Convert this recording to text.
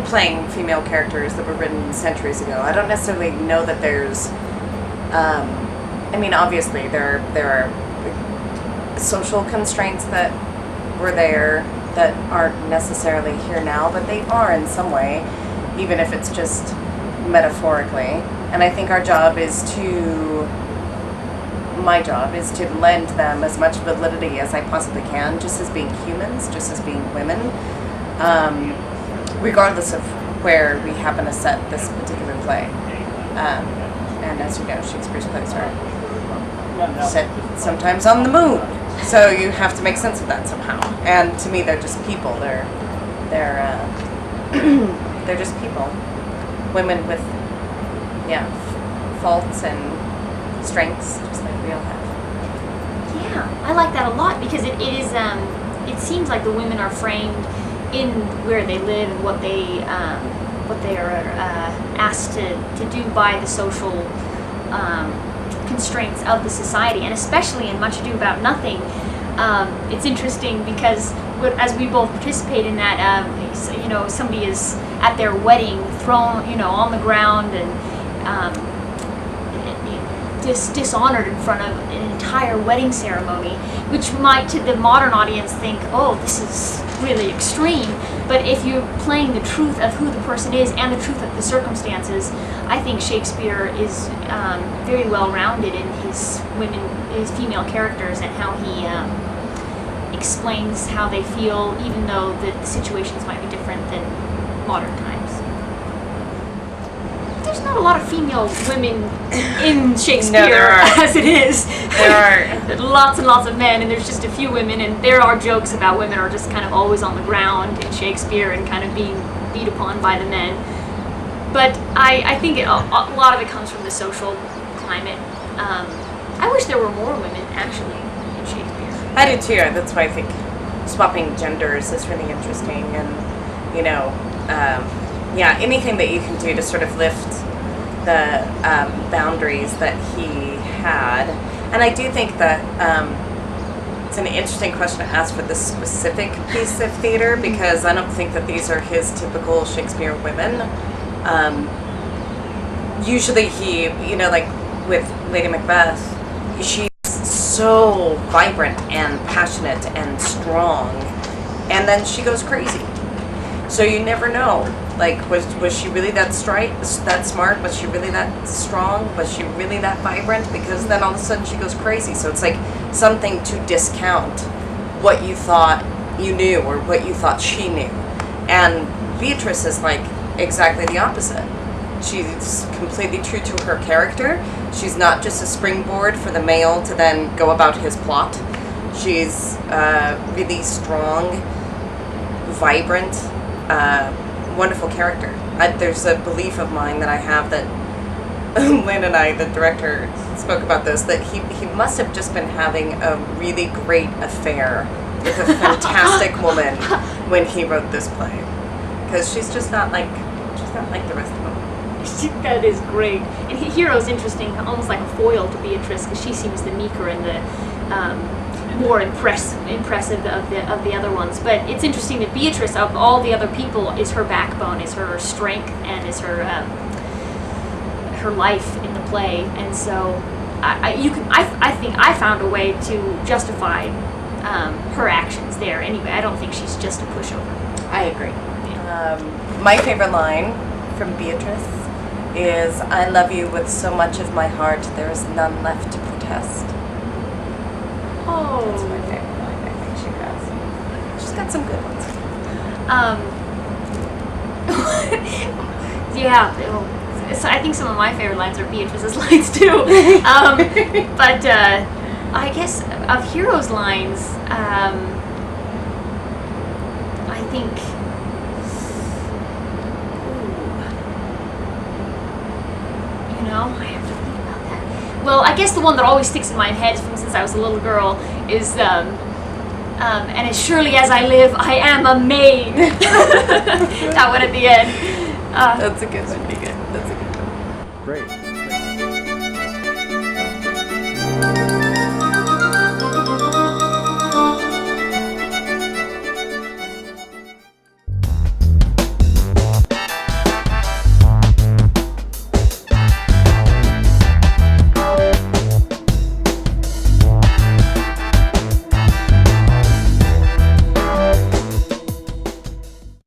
playing female characters that were written centuries ago. I don't necessarily know that there's. I mean, obviously there are social constraints that were there that aren't necessarily here now, but they are in some way, even if it's just metaphorically. And I think my job is to lend them as much validity as I possibly can, just as being humans, just as being women, regardless of where we happen to set this particular play. And as you know, Shakespeare's plays are set sometimes on the moon, so you have to make sense of that somehow. And to me, they're just people. They're just people, women with faults and strengths, just like we all have. Yeah, I like that a lot because it is. It seems like the women are framed in where they live and what they are asked to do by the social constraints of the society, and especially in Much Ado About Nothing. It's interesting because as we both participate in that, somebody is at their wedding thrown, on the ground and dishonored in front of an entire wedding ceremony, which might to the modern audience think, oh, this is really extreme. But if you're playing the truth of who the person is and the truth of the circumstances, I think Shakespeare is very well rounded in his female characters and how he explains how they feel, even though the situations might be different than modern times. There's not a lot of female women in Shakespeare. No, there are. As it is. There are. Lots and lots of men, and there's just a few women, and there are jokes about women are just kind of always on the ground in Shakespeare and kind of being beat upon by the men. But I think a lot of it comes from the social climate. I wish there were more women, actually, in Shakespeare. I do too. That's why I think swapping genders is really interesting, and anything that you can do to sort of lift the boundaries that he had. And I do think that it's an interesting question to ask for this specific piece of theater, because I don't think that these are his typical Shakespeare women. Usually he, like with Lady Macbeth, she's so vibrant and passionate and strong, and then she goes crazy. So you never know. Like, was she really that smart? Was she really that strong? Was she really that vibrant? Because then all of a sudden she goes crazy. So it's like something to discount what you thought you knew or what you thought she knew. And Beatrice is like exactly the opposite. She's completely true to her character. She's not just a springboard for the male to then go about his plot. She's really strong, vibrant, wonderful character. There's a belief of mine that I have that Lynn and I, the director, spoke about this, that he must have just been having a really great affair with a fantastic woman when he wrote this play, because she's not like the rest of them. That is great. And Hero's interesting, almost like a foil to Beatrice, because she seems the meeker and the more impressive of the other ones. But it's interesting that Beatrice, of all the other people, is her backbone, is her strength, and is her life in the play. And so I think I found a way to justify her actions there. Anyway, I don't think she's just a pushover. I agree. Yeah. My favorite line from Beatrice is, "I love you with so much of my heart, there is none left to protest." Oh. That's my favorite line I think she has. She's got some good ones. Yeah. So I think some of my favorite lines are Beatrice's lines too. But I guess of Hero's lines, I think. I have to think about that. Well, I guess the one that always sticks in my head from since I was a little girl is, and as surely as I live, I am a maid. That one at the end. That's a good one. That's a good one. Great.